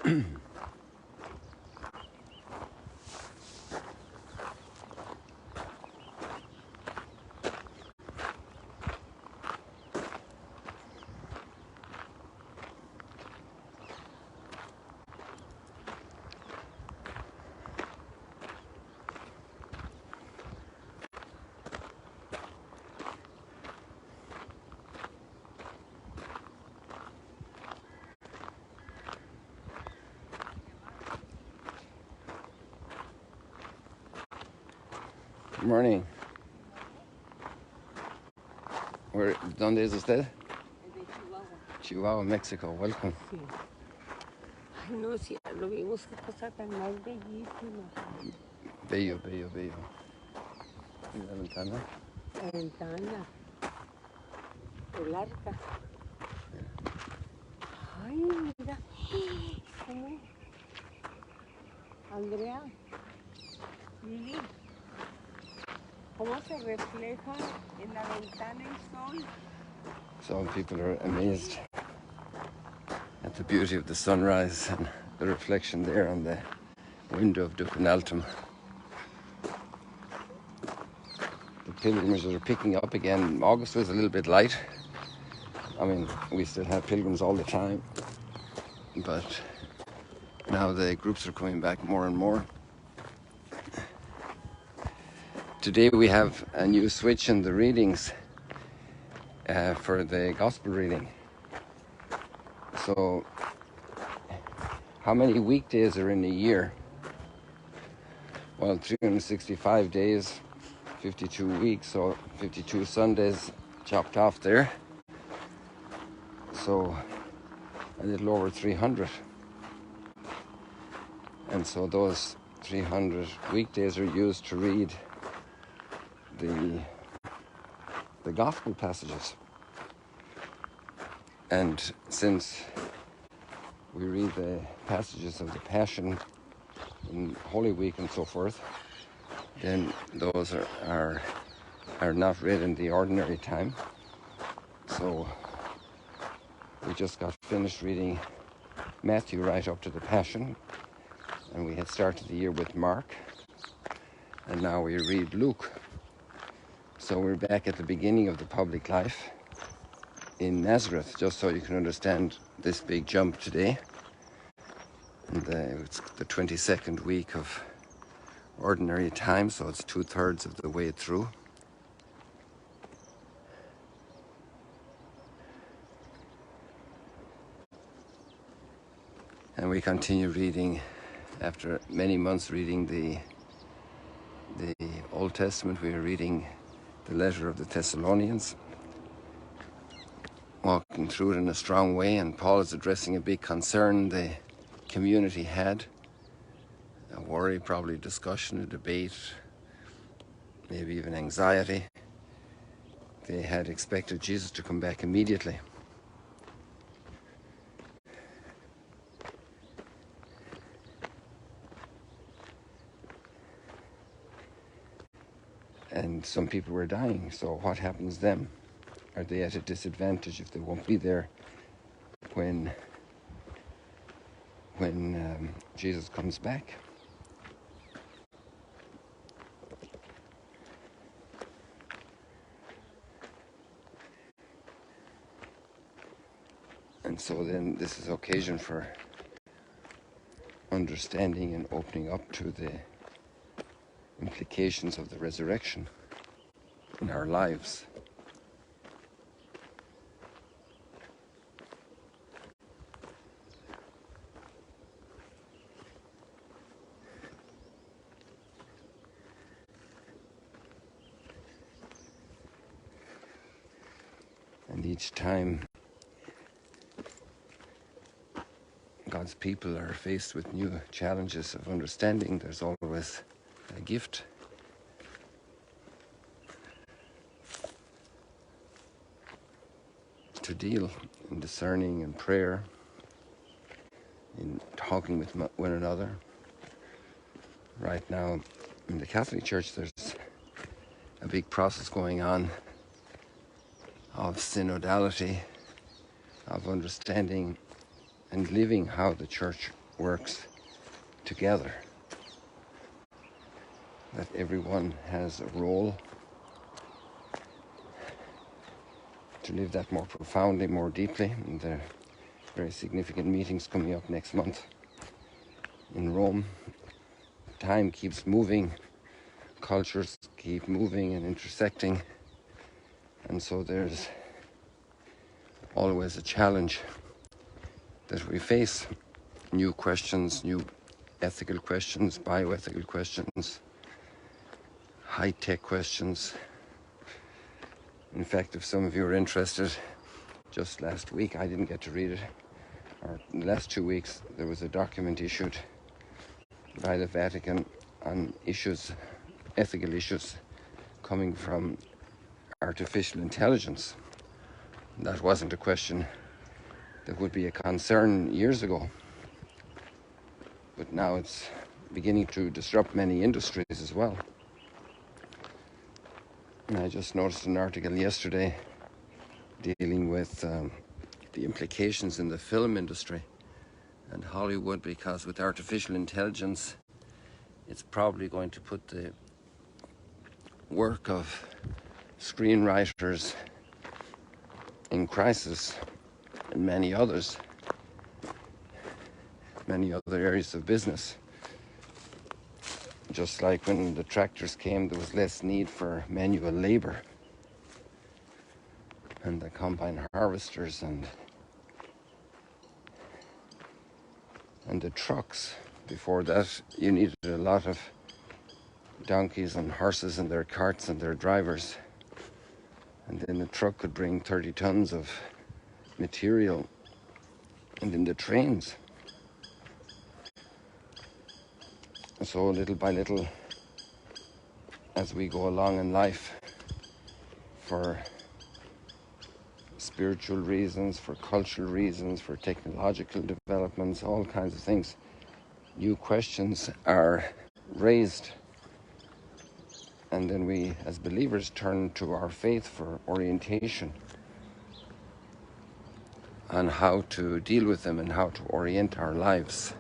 Good morning. ¿Dónde es usted? De Chihuahua. Chihuahua, México. Welcome. Sí. Ay, no, sí, lo vimos, qué cosa tan más bellísima. Bello, bello, bello. ¿Y la ventana? La ventana, el arca. Ay, mira, ¿cómo? Andrea, Lili, ¿cómo se refleja en la ventana el sol? Some people are amazed at the beauty of the sunrise and the reflection there on the window of Ducanaltum. The pilgrimages are picking up again. August was a little bit light. I mean, we still have pilgrims all the time, but now the groups are coming back more and more. Today we have a new switch in the readings for the gospel reading. So, how many weekdays are in a year? Well, 365 days, 52 weeks, so 52 Sundays chopped off there. So, a little over 300. And so those 300 weekdays are used to read the gospel passages. And since we read the passages of the Passion in Holy Week and so forth, then those are not read in the ordinary time. So we just got finished reading Matthew right up to the Passion, and we had started the year with Mark, and now we read Luke. So we're back at the beginning of the public life in Nazareth, just so you can understand this big jump today. And it's the 22nd week of ordinary time, so it's 2/3 of the way through. And we continue reading, after many months reading the Old Testament, we are reading the letter of the Thessalonians, walking through it in a strong way, and Paul is addressing a big concern the community had, a worry, probably discussion, a debate, maybe even anxiety. They had expected Jesus to come back immediately. And some people were dying, so what happens then? Are they at a disadvantage if they won't be there when Jesus comes back? And so then this is occasion for understanding and opening up to the implications of the resurrection in our lives. And each time God's people are faced with new challenges of understanding, there's always a gift. To deal in discerning and prayer, in talking with one another. Right now in the Catholic Church there's a big process going on of synodality, of understanding and living how the Church works together, that everyone has a role to live that more profoundly, more deeply. And there are very significant meetings coming up next month in Rome. Time keeps moving, cultures keep moving and intersecting, and so there's always a challenge that we face. New questions, new ethical questions, bioethical questions, high-tech questions. In fact, if some of you are interested, just last week, I didn't get to read it, or in the last 2 weeks, there was a document issued by the Vatican on issues, ethical issues coming from artificial intelligence. That wasn't a question that would be a concern years ago, but now it's beginning to disrupt many industries as well. And I just noticed an article yesterday dealing with the implications in the film industry and Hollywood, because with artificial intelligence, it's probably going to put the work of screenwriters in crisis, and many other areas of business. Just like when the tractors came, there was less need for manual labor, and the combine harvesters and the trucks. Before that, you needed a lot of donkeys and horses and their carts and their drivers, and then the truck could bring 30 tons of material, and then the trains. So little by little, as we go along in life, for spiritual reasons, for cultural reasons, for technological developments, all kinds of things, new questions are raised. And then we, as believers, turn to our faith for orientation on how to deal with them and how to orient our lives.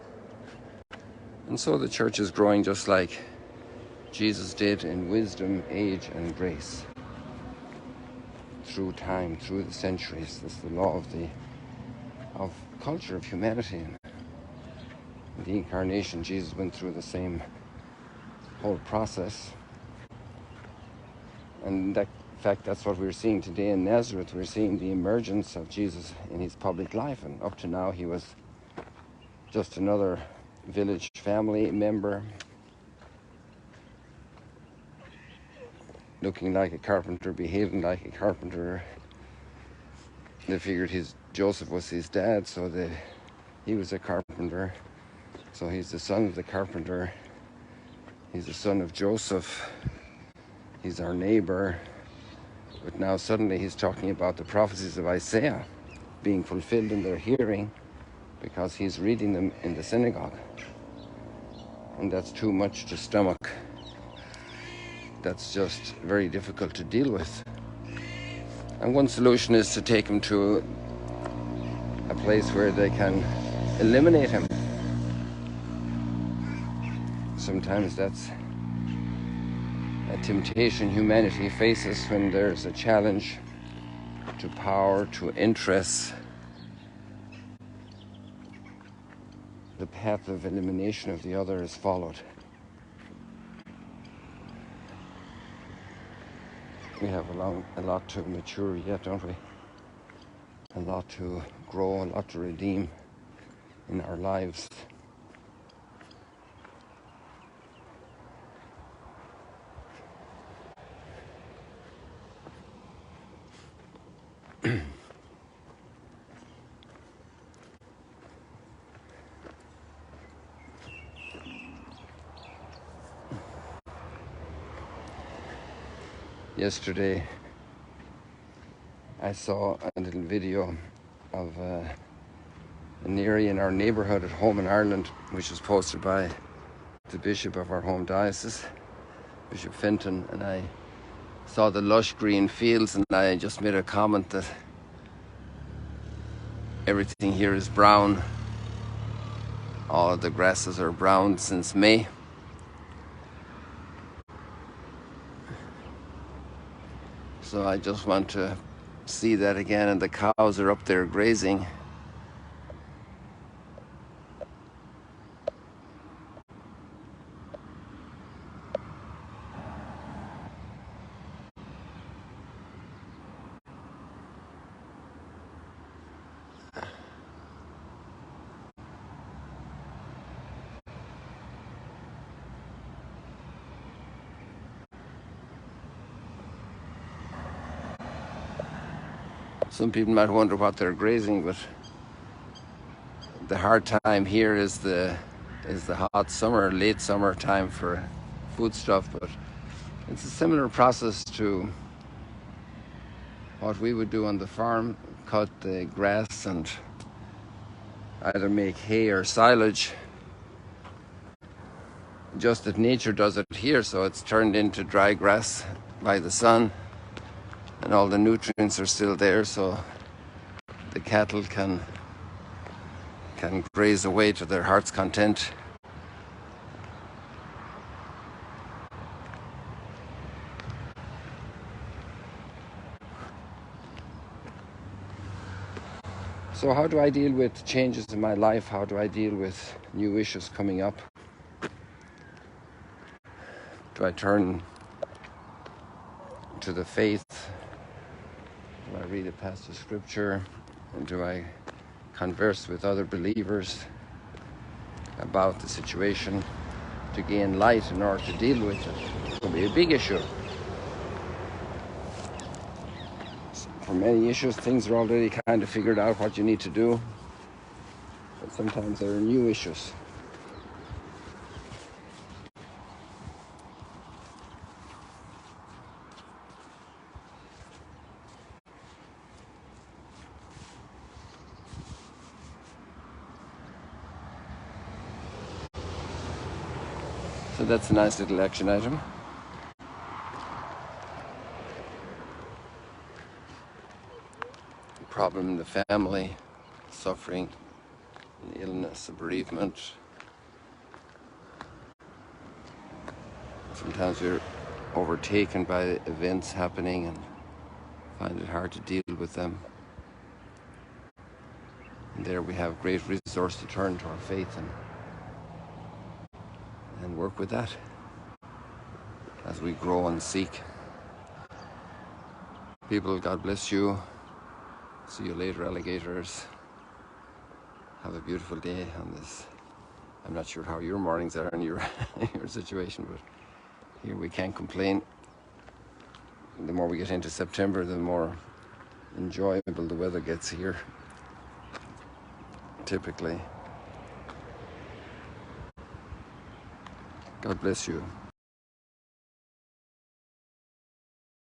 And so the church is growing just like Jesus did, in wisdom, age, and grace. Through time, through the centuries. This is the law of culture, of humanity. And the incarnation, Jesus went through the same whole process. And in fact, that's what we're seeing today in Nazareth. We're seeing the emergence of Jesus in his public life. And up to now, he was just another village family member, looking like a carpenter, behaving like a carpenter. They figured Joseph was his dad, so he was a carpenter. So he's the son of the carpenter. He's the son of Joseph. He's our neighbor. But now suddenly he's talking about the prophecies of Isaiah being fulfilled in their hearing, because he's reading them in the synagogue. And that's too much to stomach. That's just very difficult to deal with. And one solution is to take him to a place where they can eliminate him. Sometimes that's a temptation humanity faces when there's a challenge to power, to interests. The path of elimination of the other is followed. We have a lot to mature yet, don't we? A lot to grow, a lot to redeem in our lives. Yesterday, I saw a little video of an area in our neighbourhood at home in Ireland, which was posted by the bishop of our home diocese, Bishop Fenton, and I saw the lush green fields, and I just made a comment that everything here is brown, all of the grasses are brown since May. So I just want to see that again, and the cows are up there grazing. Some people might wonder what they're grazing, but the hard time here is the hot summer, late summer time for foodstuff. But it's a similar process to what we would do on the farm: cut the grass and either make hay or silage. Just that nature does it here, so it's turned into dry grass by the sun, and all the nutrients are still there, so the cattle can graze away to their heart's content. So how do I deal with changes in my life? How do I deal with new issues coming up? Do I turn to the faith? Do I read a passage of scripture? And do I converse with other believers about the situation to gain light in order to deal with it? It can be a big issue. For many issues, things are already kind of figured out what you need to do, but sometimes there are new issues. So that's a nice little action item. Problem in the family, suffering, illness, bereavement. Sometimes we're overtaken by events happening and find it hard to deal with them. And there we have great resource to turn to our faith and work with that as we grow and seek. People, God bless you. See you later, alligators. Have a beautiful day on this. I'm not sure how your mornings are in your situation, but here we can't complain. The more we get into September, the more enjoyable the weather gets here, typically. God bless you.